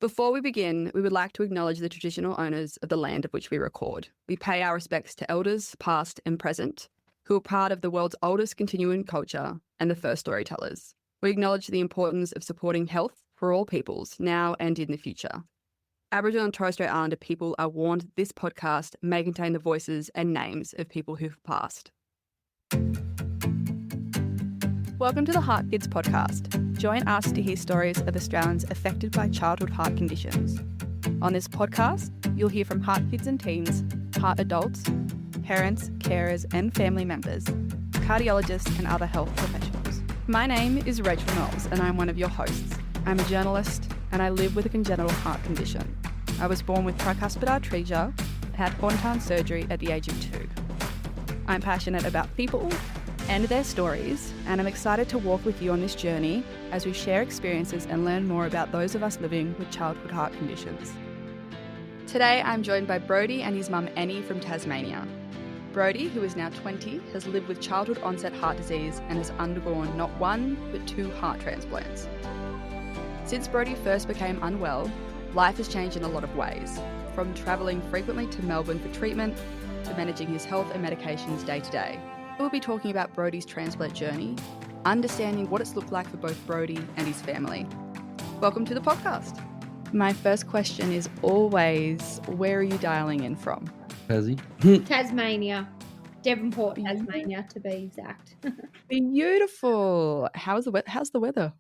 Before we begin, we would like to acknowledge the traditional owners of the land of which we record. We pay our respects to elders, past and present, who are part of the world's oldest continuing culture and the first storytellers. We acknowledge the importance of supporting health for all peoples, now and in the future. Aboriginal and Torres Strait Islander people are warned that this podcast may contain the voices and names of people who've passed. Welcome to the HeartKids Podcast. Join us to hear stories of Australians affected by childhood heart conditions. On this podcast, you'll hear from heart kids and teens, heart adults, parents, carers and family members, cardiologists and other health professionals. My name is Rachel Knowles and I'm one of your hosts. I'm a journalist and I live with a congenital heart condition. I was born with tricuspid atresia and had Fontan surgery at the age of 2. I'm passionate about people and their stories, and I'm excited to walk with you on this journey as we share experiences and learn more about those of us living with childhood heart conditions. Today I'm joined by Brodie and his mum Annie from Tasmania. Brodie, who is now 20, has lived with childhood-onset heart disease and has undergone not 1 but 2 heart transplants. Since Brodie first became unwell, life has changed in a lot of ways, from travelling frequently to Melbourne for treatment to managing his health and medications day to day. We'll be talking about Brodie's transplant journey, understanding what it's looked like for both Brodie and his family. Welcome to the podcast. My first question is always, where are you dialing in from? Tasmania. Devonport, Tasmania, to be exact. Beautiful. How's the weather?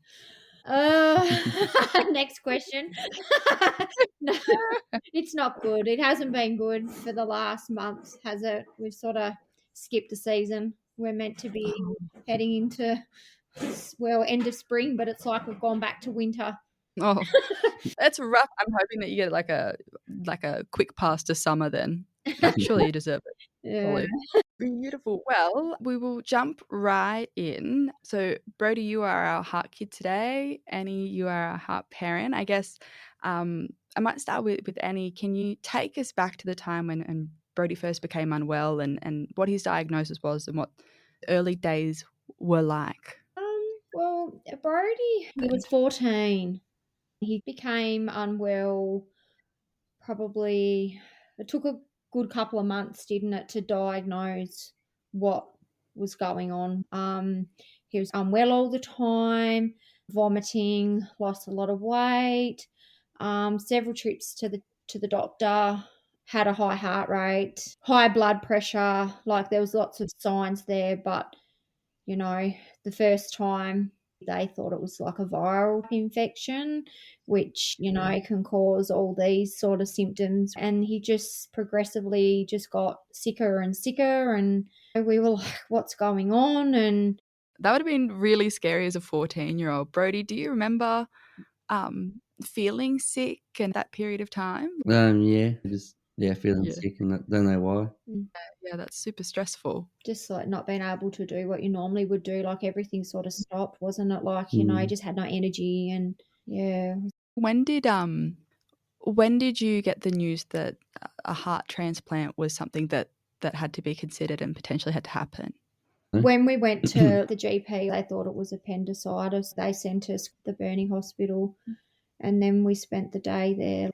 Next question. No, it's not good. It hasn't been good for the last month, has it? We've sort of skipped the season. We're meant to be heading into, end of spring, but it's like we've gone back to winter. Oh, that's rough. I'm hoping that you get like a quick pass to summer then. Surely you deserve it. Yeah. Beautiful. Well, we will jump right in. So, Brodie, you are our heart kid today. Annie, you are our heart parent. I guess I might start with Annie. Can you take us back to the time when Brodie first became unwell and what his diagnosis was and what early days were like? Well, Brodie, he was 14. He became unwell probably, it took a good couple of months, didn't it, to diagnose what was going on. He was unwell all the time, vomiting, lost a lot of weight, several trips to the doctor, had a high heart rate, high blood pressure, like there was lots of signs there, but you know, the first time they thought it was like a viral infection, which, you know, can cause all these sort of symptoms. And he just progressively just got sicker and sicker. And we were like, what's going on? And that would have been really scary as a 14-year-old. Brodie, do you remember feeling sick in that period of time? Feeling sick and don't know why. Yeah, that's super stressful. Just like not being able to do what you normally would do, like everything sort of stopped, wasn't it? Like, you know, you just had no energy and yeah. When did you get the news that a heart transplant was something that had to be considered and potentially had to happen? When we went to the GP, they thought it was appendicitis. They sent us to the Burnie Hospital. And then we spent the day there.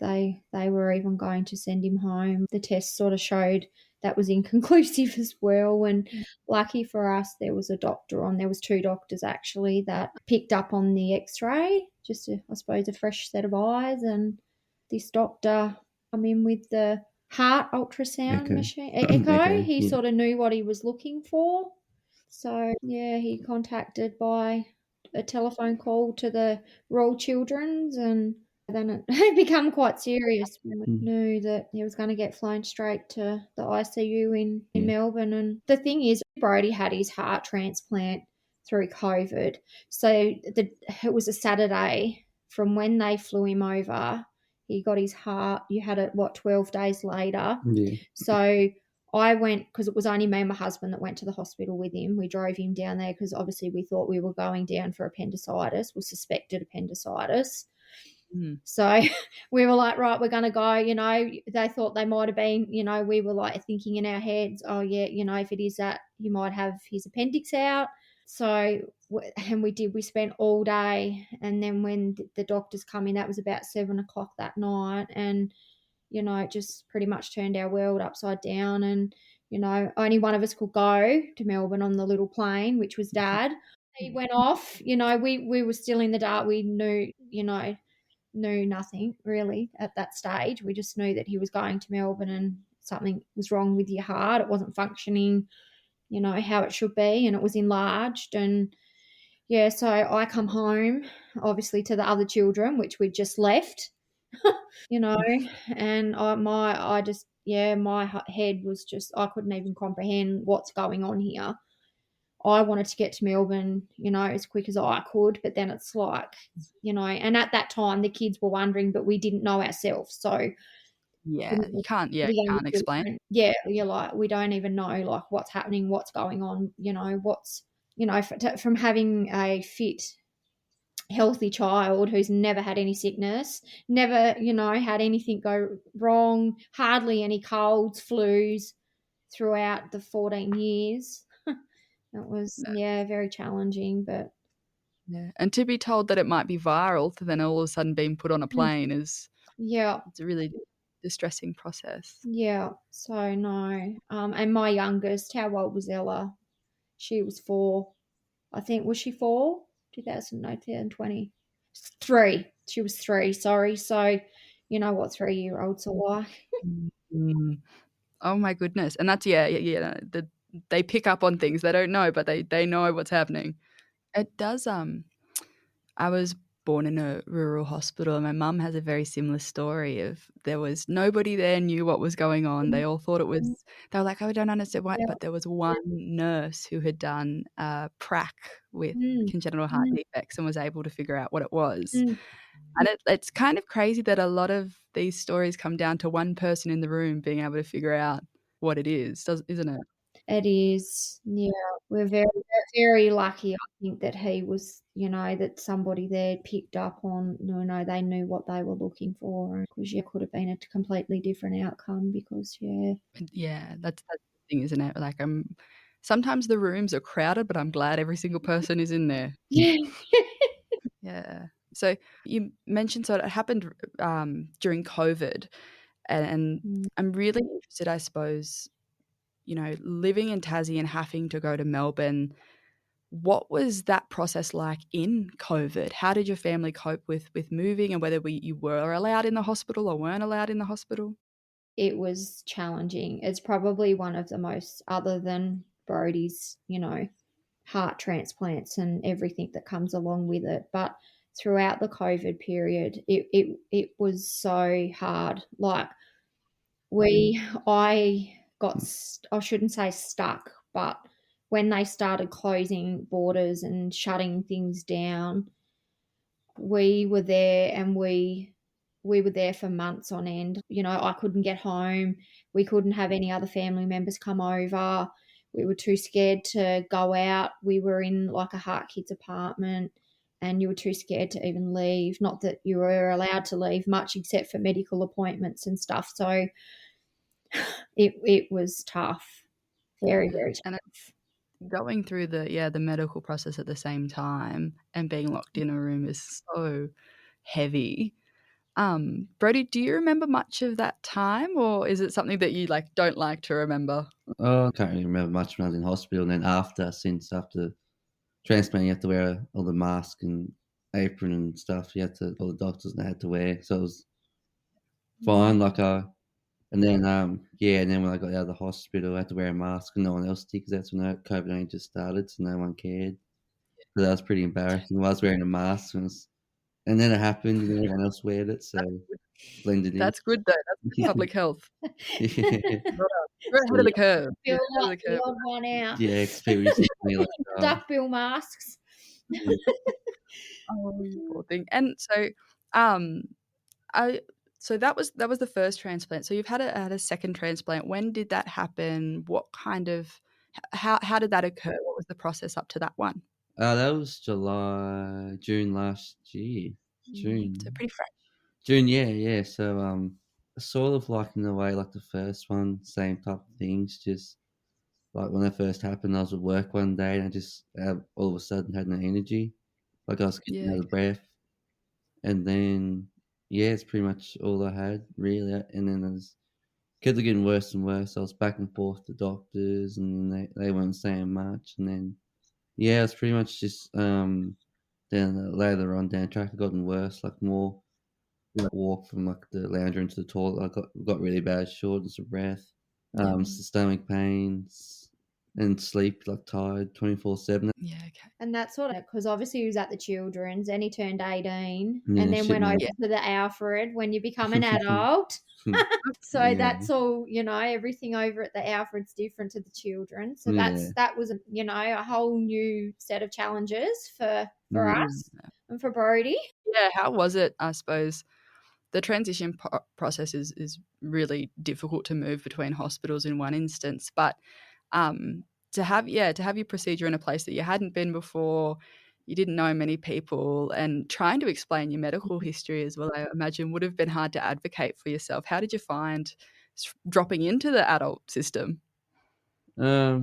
They were even going to send him home. The test sort of showed that was inconclusive as well. And lucky for us, there was a doctor on. There was 2 doctors actually that picked up on the X-ray, just I suppose a fresh set of eyes. And this doctor come in with the heart ultrasound machine, echo. He sort of knew what he was looking for. So yeah, he contacted by a telephone call to the Royal Children's, and then it became quite serious when we knew that he was going to get flown straight to the ICU in Melbourne. And the thing is, Brodie had his heart transplant through COVID. So it was a Saturday from when they flew him over. He got his heart, you had it, 12 days later. Yeah. So I went, because it was only me and my husband that went to the hospital with him. We drove him down there because obviously we thought we were going down for appendicitis, suspected appendicitis. So we were like, right, we're going to go, you know. They thought they might have been, you know, we were like thinking in our heads, oh yeah, you know, if it is that, he might have his appendix out. So, and we spent all day. And then when the doctors come in, that was about 7 o'clock that night. And, it just pretty much turned our world upside down. And, only one of us could go to Melbourne on the little plane, which was Dad. He went off, we were still in the dark. We knew nothing really at that stage. We just knew that he was going to Melbourne and something was wrong with your heart. It wasn't functioning, how it should be, and it was enlarged. And yeah, so I come home, obviously, to the other children, which we'd just left, and my head was just, I couldn't even comprehend what's going on here. I wanted to get to Melbourne, as quick as I could, but then it's like, and at that time the kids were wondering, but we didn't know ourselves. So you can't explain. Yeah, you're like, we don't even know like what's happening, what's going on, from having a fit, healthy child who's never had any sickness, never, had anything go wrong, hardly any colds, flus throughout the 14 years. It was, very challenging, but. Yeah, and to be told that it might be viral to then all of a sudden being put on a plane it's a really distressing process. Yeah, so no. And my youngest, how old was Ella? She was 4. I think, was she 4? 2020. 3. She was 3, sorry. So you know what 3-year-olds are like. Mm. Oh my goodness. And that's they pick up on things they don't know, but they know what's happening. It does. I was born in a rural hospital, and my mum has a very similar story of there was nobody there knew what was going on. They all thought it was, they were like, oh, I don't understand why, but there was one nurse who had done a prac with congenital heart defects and was able to figure out what it was. And it's kind of crazy that a lot of these stories come down to one person in the room being able to figure out what it is, isn't it? It is, yeah. We're very, very lucky, I think, that he was, that somebody there picked up on, they knew what they were looking for, because it could have been a completely different outcome because, Yeah, that's the thing, isn't it? Like, sometimes the rooms are crowded, but I'm glad every single person is in there. Yeah. Yeah. So you mentioned, so it happened during COVID, and I'm really interested, I suppose, living in Tassie and having to go to Melbourne. What was that process like in COVID? How did your family cope with moving, and whether you were allowed in the hospital or weren't allowed in the hospital? It was challenging. It's probably one of the most, other than Brodie's, heart transplants and everything that comes along with it. But throughout the COVID period, it was so hard. Like I shouldn't say stuck, but when they started closing borders and shutting things down, we were there, and we were there for months on end. I couldn't get home. We couldn't have any other family members come over. We were too scared to go out. We were in like a HeartKids apartment, and you were too scared to even leave. Not that you were allowed to leave much except for medical appointments and stuff. So it was tough. Very, very tough. And going through the medical process at the same time and being locked in a room is so heavy. Brodie, do you remember much of that time, or is it something that you don't like to remember? Oh, I can't really remember much when I was in hospital. And then after transplant, you have to wear all the mask and apron and stuff. All the doctors had to wear. So it was fine. And then when I got out of the hospital, I had to wear a mask and no one else did, because that's when COVID only just started, so no one cared. So that was pretty embarrassing. I was wearing a mask, and then it happened, and everyone else weared it, so blended in. That's good though. That's good public health. Yeah. We're ahead of the curve. Feel like the odd one out. Yeah, because people used to be like, duckbill masks. Oh, you poor thing. And so, so that was the first transplant. So you've had a second transplant. When did that happen? What kind of how did that occur? What was the process up to that one? That was June last year. June. So pretty fresh. June, yeah. So sort of like in a way like the first one, same type of things, just like when that first happened, I was at work one day and I just all of a sudden had no energy. Like I was getting out of breath. And then, yeah, it's pretty much all I had, really. And then kids are getting worse and worse. I was back and forth to doctors and they weren't saying much. And then, yeah, it's pretty much just then later on down the track, it gotten worse, like more walk from like the lounger into the toilet. I got really bad shortness of breath, stomach pains, and sleep like tired 24/7. Yeah, okay. And that's sort of because obviously he was at the children's and he turned 18 Yeah, and then shit, went man. over to the Alfred when you become an adult. So Yeah. that's all, you know, everything over at the Alfred's different to the children. So that was, you know, a whole new set of challenges for us and for Brodie. Yeah, how was it, I suppose? The transition process is really difficult to move between hospitals in one instance, but to have your procedure in a place that you hadn't been before, you didn't know many people, and trying to explain your medical history as well, I imagine would have been hard to advocate for yourself. How did you find dropping into the adult system? Yeah,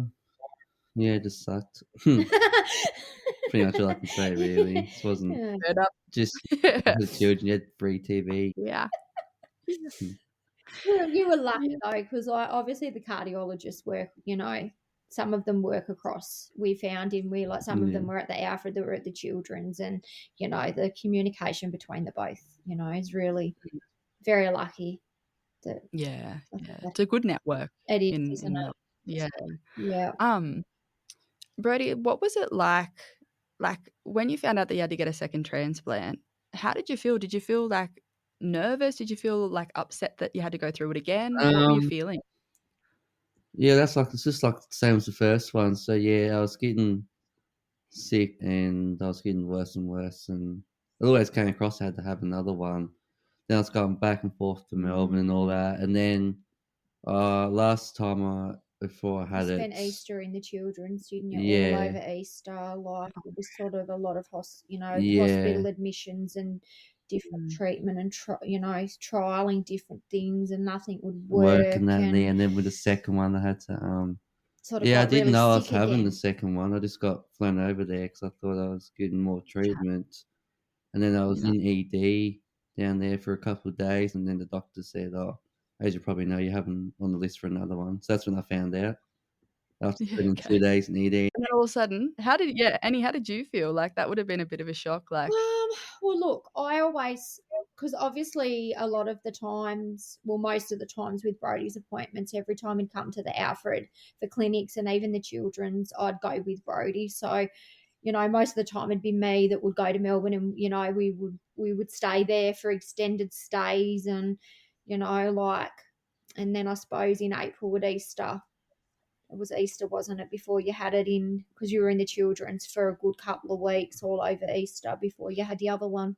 it just sucked. Pretty much all I can say, really. This wasn't just the children. You had free TV. Yeah. You were lucky though, because obviously the cardiologists work, you know, some of them work across. We found some of them were at the Alfred, that were at the children's, and you know the communication between the both, you know, is really very lucky. It's a good network. It is, isn't it? Yeah. Brodie, what was it like when you found out that you had to get a second transplant? How did you feel? Did you feel like nervous? Did you feel like upset that you had to go through it again? What were you feeling? Yeah, it's just like the same as the first one. So yeah, I was getting sick and I was getting worse and worse, and it always came across I had to have another one. Then I was going back and forth to Melbourne and all that, and then last time before I had spent Easter in the children's, didn't you? All over Easter, like it was sort of a lot of hospital admissions and different treatment and trialing different things, and nothing would work. And then with the second one, I had to I didn't really know I was having again. the second one. I just got flown over there because I thought I was getting more treatment, and then I was in ED down there for a couple of days, and then the doctor said, "Oh, as you probably know, you're having on the list for another one." So that's when I found out. After spending 2 days in ED. And then all of a sudden, Annie, how did you feel? Like that would have been a bit of a shock. Like, well, look, I always, because obviously a lot of the times, well, most of the times with Brodie's appointments, every time he'd come to the Alfred for clinics and even the children's, I'd go with Brodie. So, you know, most of the time it'd be me that would go to Melbourne, and you know, we would stay there for extended stays, and you know, and then I suppose in April at Easter. It was Easter, wasn't it, before you had it in, because you were in the children's for a good couple of weeks all over Easter before you had the other one.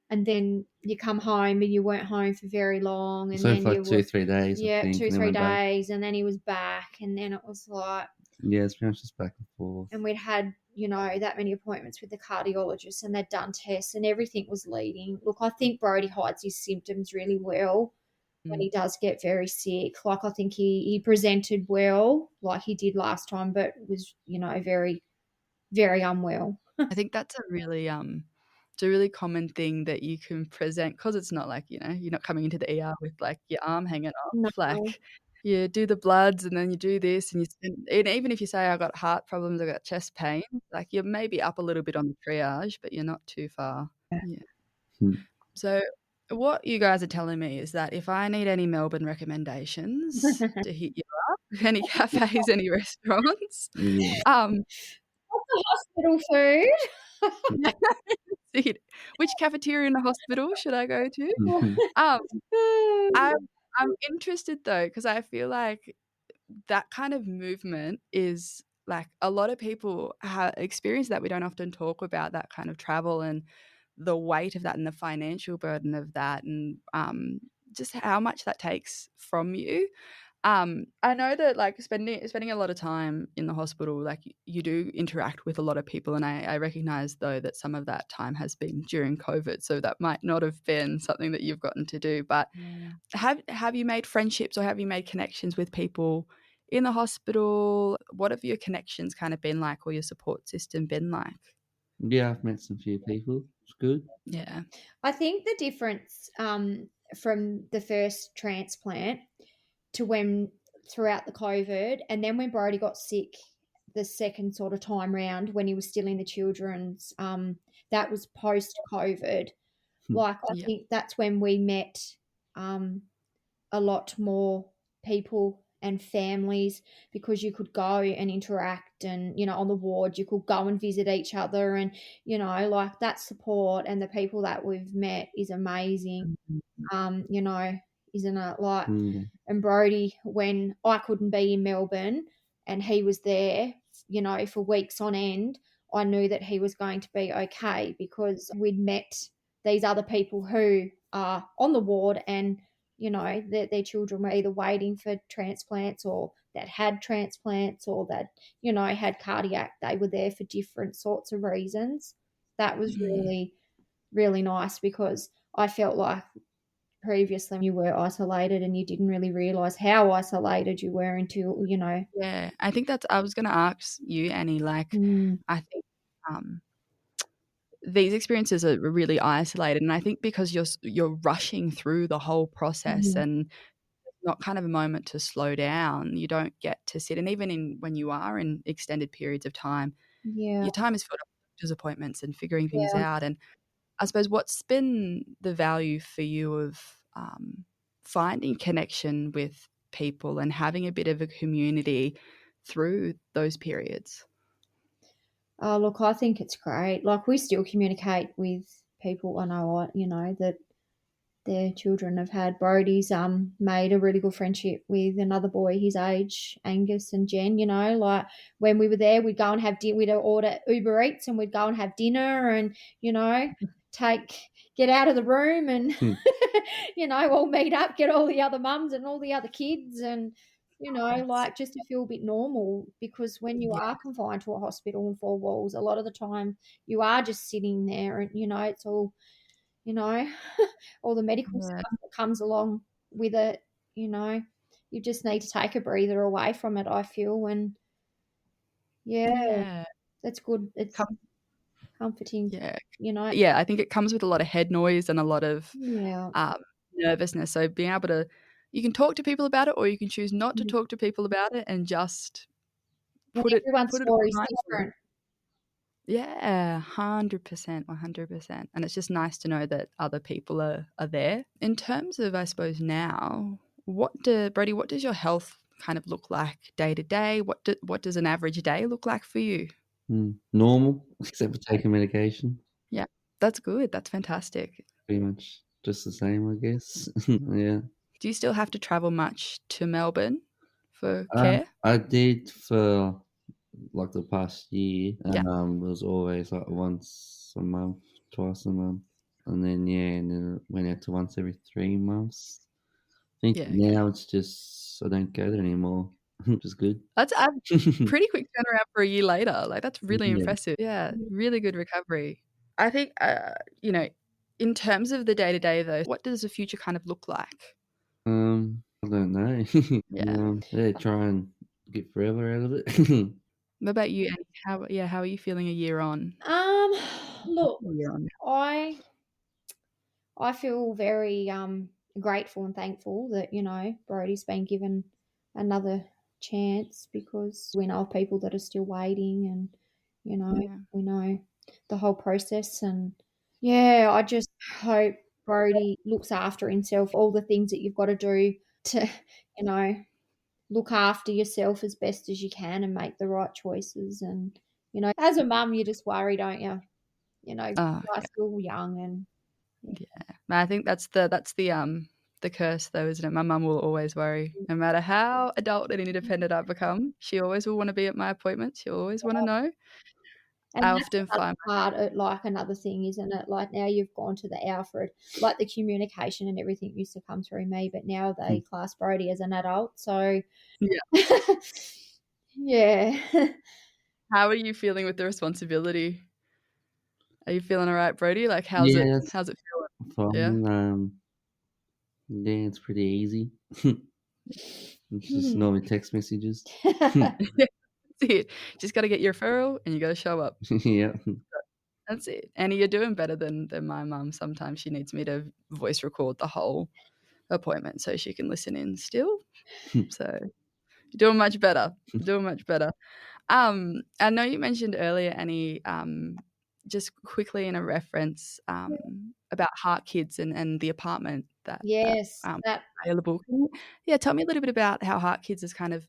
And then you come home and you weren't home for very long. And so then for like 2-3 days. Yeah, I think, 2-3 days. And then he was back. And then it was like. Yeah, it's pretty much just back and forth. And we'd had, you know, that many appointments with the cardiologist, and they'd done tests and everything was leading. Look, I think Brodie hides his symptoms really well. When he does get very sick, like I think he presented well, like he did last time, but was, you know, very, very unwell. I think that's a really it's a really common thing that you can present, because it's not like, you know, you're not coming into the ER with like your arm hanging off. No. Like you do the bloods and then you do this, and and even if you say I got heart problems, I got chest pain, like you're maybe up a little bit on the triage, but you're not too far. Yeah. So what you guys are telling me is that if I need any Melbourne recommendations to hit you up, any cafes, any restaurants, What's the hospital food? which cafeteria in the hospital should I go to? I'm interested though, because I feel like that kind of movement is like a lot of people experience that. We don't often talk about that kind of travel and the weight of that and the financial burden of that, and just how much that takes from you. I know that like spending a lot of time in the hospital, like you do interact with a lot of people, and I recognize though that some of that time has been during COVID, so that might not have been something that you've gotten to do. But have you made friendships or have you made connections with people in the hospital, what have your connections kind of been like, or your support system been like? Yeah, I've met some few people. It's good. Yeah. I think the difference from the first transplant to when throughout the COVID, and then when Brodie got sick the second sort of time round when he was still in the children's, that was post COVID. Like, I Yeah. think that's when we met a lot more people and families, because you could go and interact, and on the ward you could go and visit each other, and like that support and the people that we've met is amazing. Isn't it? Like, Mm. and Brodie, when I couldn't be in Melbourne and he was there, for weeks on end, I knew that he was going to be okay, because we'd met these other people who are on the ward, and their children were either waiting for transplants, or that had transplants, or that had cardiac. They were there for different sorts of reasons. That was really, really nice, because I felt like previously you were isolated and you didn't really realize how isolated you were until Yeah, I think I was going to ask you, Annie, like, I think these experiences are really isolated, and I think because you're rushing through the whole process and not kind of a moment to slow down, you don't get to sit. And even when you are in extended periods of time, yeah, your time is filled up with doctor's appointments and figuring things yeah. out. And I suppose what's been the value for you of finding connection with people and having a bit of a community through those periods? Oh, look, I think it's great. Like, we still communicate with people. I know, that their children have had. Brodie's made a really good friendship with another boy his age, Angus and Jen. Like, when we were there, we'd go and have dinner. We'd order Uber Eats and we'd go and have dinner, and get out of the room and all meet up, get all the other mums and all the other kids, and like, just to feel a bit normal, because when you Yeah. are confined to a hospital and four walls, a lot of the time you are just sitting there, and it's all all the medical Yeah. stuff that comes along with it. You just need to take a breather away from it, I feel. And Yeah. that's good. It's comforting. Yeah. Yeah, Yeah, I think it comes with a lot of head noise and a lot of yeah, nervousness. So being able to, you can talk to people about it, or you can choose not to talk to people about it and just and put it everyone's story is behind you. different. Yeah, 100%, 100%. And it's just nice to know that other people are there. In terms of, I suppose, now, Brodie, what does your health kind of look like day to day? What does an average day look like for you? Normal, except for taking medication. Yeah, that's good. That's fantastic. Pretty much just the same, I guess. Yeah. Do you still have to travel much to Melbourne for care? I did for like the past year. Yeah. It was always like once a month, twice a month, and then it went out to once every 3 months. I think Yeah, okay. now it's just I don't go there anymore, which is good. That's a pretty quick turnaround for a year later. Like, that's really Yeah. impressive. Yeah, really good recovery. I think, in terms of the day-to-day, though, what does the future kind of look like? I don't know. Yeah. Yeah, try and get forever out of it. What about you, Annie? How are you feeling a year on? Look, A year on. I feel very grateful and thankful that Brodie's been given another chance, because we know of people that are still waiting, and Yeah. we know the whole process. And I just hope Brodie looks after himself. All the things that you've got to do to look after yourself as best as you can and make the right choices. And as a mum, you just worry, don't you? Oh, You're still young, and yeah. I think that's the curse, though, isn't it? My mum will always worry. No matter how adult and independent I become, she always will want to be at my appointments. She'll always want to know. And I that's often another find part, like another thing, isn't it? Like, now you've gone to the Alfred, like the communication and everything used to come through me, but now they class Brodie as an adult. So, Yeah. yeah. How are you feeling with the responsibility? Are you feeling all right, Brodie? Like, how's Yeah, it that's feeling? Yeah. fine. Yeah, it's pretty easy. It's just normally text messages. That's it. Just got to get your referral and you got to show up. Yeah. That's it. Annie, you're doing better than my mum. Sometimes she needs me to voice record the whole appointment so she can listen in still. So you're doing much better. I know you mentioned earlier, Annie, just quickly in a reference about HeartKids and the apartment that Yes, that available. Yeah, tell me a little bit about how HeartKids has kind of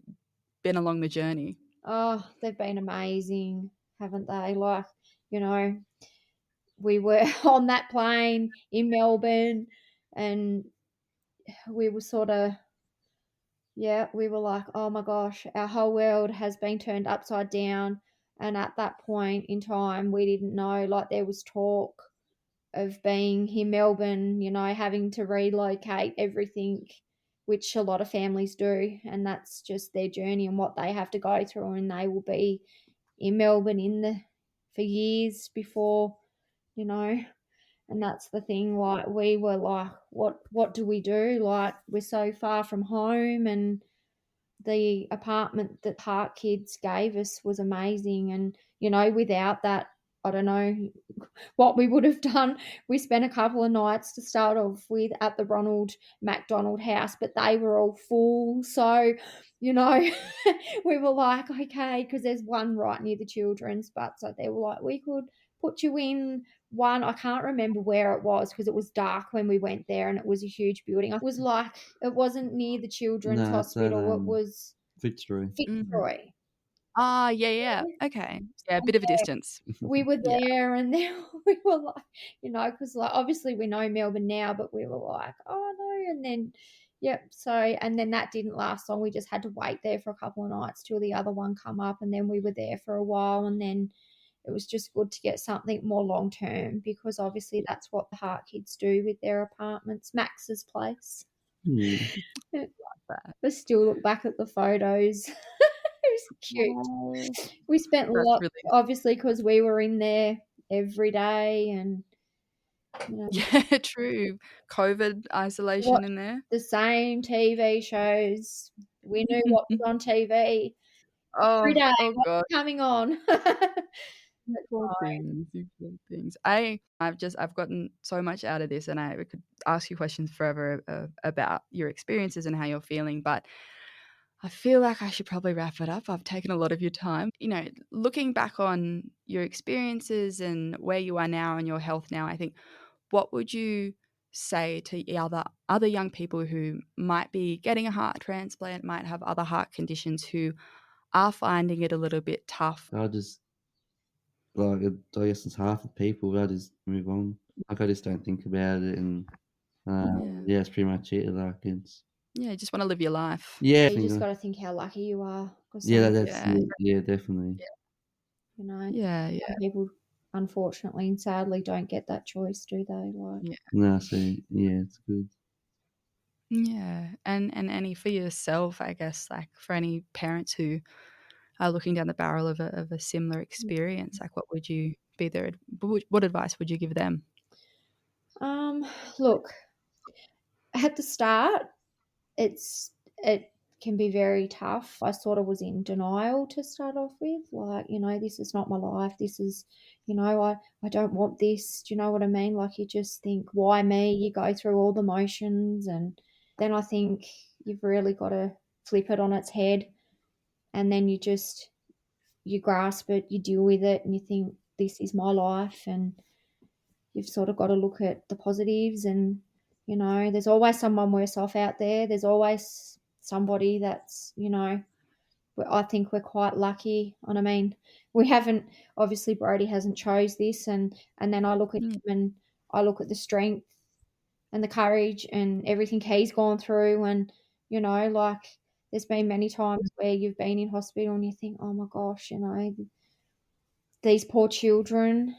been along the journey. oh, they've been amazing, haven't they? Like, you know, we were on that plane in Melbourne, and we were sort of, we were like, oh my gosh, our whole world has been turned upside down. And at that point in time, we didn't know, like, there was talk of being in Melbourne, you know, having to relocate everything, which a lot of families do. And that's just their journey and what they have to go through. And they will be in Melbourne for years before, you know. And that's the thing, like, we were like, what do we do? Like, we're so far from home, and the apartment that HeartKids gave us was amazing. And, you know, without that, I don't know what we would have done. We spent a couple of nights to start off with at the Ronald McDonald house, but they were all full. So, you know, we were like, okay, because there's one right near the children's, but so they were like, we could put you in one. I can't remember where it was because it was dark when we went there, and it was a huge building. It was like, it wasn't near the children's No, it's at hospital. It was Fitzroy. Fitzroy. Ah, yeah. Okay. Yeah, a bit of a distance. We were Yeah. there, and then we were like, you know, because like obviously we know Melbourne now, but we were like, oh no, and then so and then that didn't last long. We just had to wait there for a couple of nights till the other one come up, and then we were there for a while, and then it was just good to get something more long term, because obviously that's what the HeartKids do with their apartments. Max's place. But still look back at the photos. It was cute. We spent a lot, obviously, because we were in there every day, and you know, yeah, true. COVID isolation in there. The same TV shows. We knew what was on TV every day. Oh God, coming on. Poor things. I've gotten so much out of this, and I could ask you questions forever about your experiences and how you're feeling, but I feel like I should probably wrap it up. I've taken a lot of your time. You know, looking back on your experiences and where you are now and your health now, I think, what would you say to other young people who might be getting a heart transplant, might have other heart conditions, who are finding it a little bit tough? I just, like, I guess it's half the people. I just move on. Like, I just don't think about it, and yeah, it's pretty much it. Like, it's you just want to live your life. Yeah, you just got to think how lucky you are. Yeah, definitely. You know, some people unfortunately and sadly don't get that choice, do they? Like, no, so yeah, it's good. Yeah, and Annie, for yourself, I guess, like for any parents who are looking down the barrel of a similar experience, like what would you be their? What advice would you give them? Look, at the start, it can be very tough. I sort of was in denial to start off with, like, you know, this is not my life. This is, you know, I don't want this. Do you know what I mean? Like, you just think, why me? You go through all the motions, and then I think you've really got to flip it on its head, and then you grasp it, you deal with it, and you think, this is my life, and you've sort of got to look at the positives, and, you know, there's always someone worse off out there. There's always somebody that's, you know, I think we're quite lucky. And I mean, we haven't, obviously Brodie hasn't chose this, and then I look at him and I look at the strength and the courage and everything he's gone through, and, you know, like, there's been many times where you've been in hospital and you think, oh my gosh, you know, these poor children.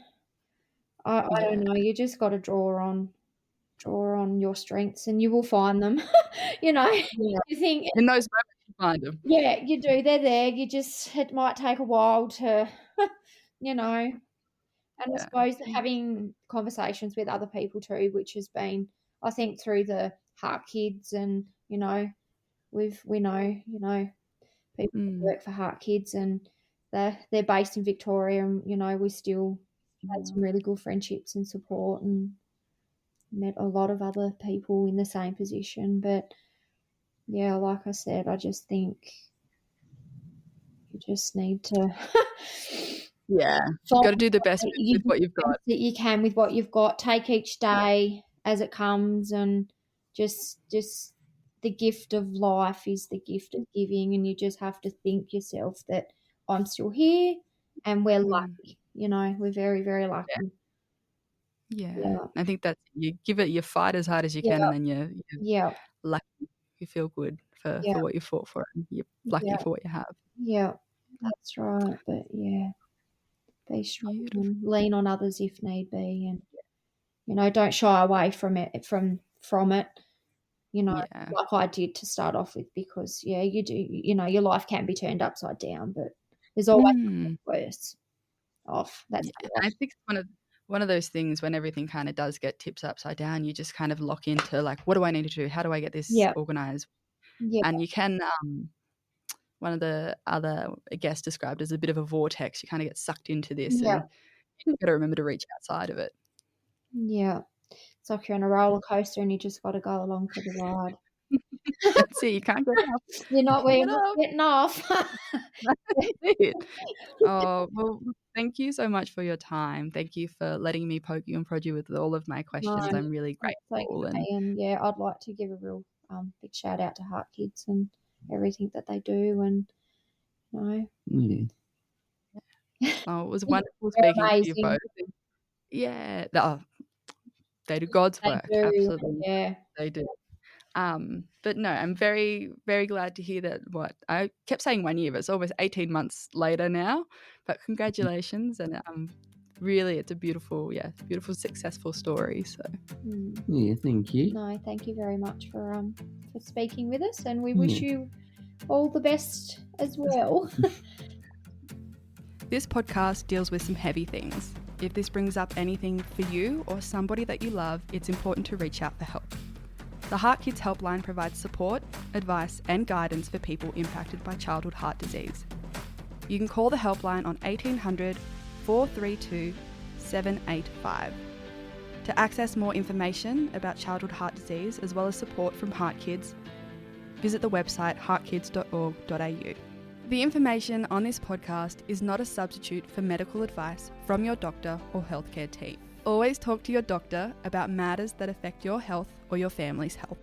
I don't know. You just got to draw on your strengths, and you will find them. You know, you think in those moments you find them. Yeah, you do. They're there. It might take a while to, you know. And I suppose having conversations with other people too, which has been, I think, through the HeartKids, and, you know, we know, people who work for HeartKids, and they're based in Victoria, and we still had some really good friendships and support, and met a lot of other people in the same position. But yeah, like I said, I just think you just need to got to do the best with what you've got. that you can with what you've got. Take each day as it comes, and just the gift of life is the gift of giving, and you just have to think yourself that I'm still here, and we're lucky. We're very, very lucky. Yeah. I think that you fight as hard as you can, and then you're lucky. You feel good for what you fought for, and you're lucky for what you have. Yeah, that's right. But be strong and lean on others if need be, and don't shy away from it. Like I did to start off with, because you do. Your life can be turned upside down, but there's always something worse off. That's I think it's one of those things when everything kind of does get tipped upside down, you just kind of lock into like, what do I need to do? How do I get this organized? And you can. One of the other guests described as a bit of a vortex. You kind of get sucked into this, and you've got to remember to reach outside of it. Yeah. It's like you're on a roller coaster and you just got to go along for the ride. That's it. You can't get off. You're not getting off. That's it. Oh, well, thank you so much for your time. Thank you for letting me poke you and prod you with all of my questions. I'm really grateful. And I'd like to give a real big shout out to HeartKids and everything that they do. And, Oh, it was wonderful speaking to you both. Yeah. They do God's work. Absolutely. Yeah. They do. But no, I'm very, very glad to hear that. I kept saying 1 year, but it's almost 18 months later now. But congratulations, and really, it's a beautiful, successful story. So yeah, thank you. No, thank you very much for speaking with us, and we wish you all the best as well. This podcast deals with some heavy things. If this brings up anything for you or somebody that you love, it's important to reach out for help. The HeartKids helpline provides support, advice and guidance for people impacted by childhood heart disease. You can call the helpline on 1800 432 785. To access more information about childhood heart disease as well as support from HeartKids, visit the website heartkids.org.au. The information on this podcast is not a substitute for medical advice from your doctor or healthcare team. Always talk to your doctor about matters that affect your health or your family's health.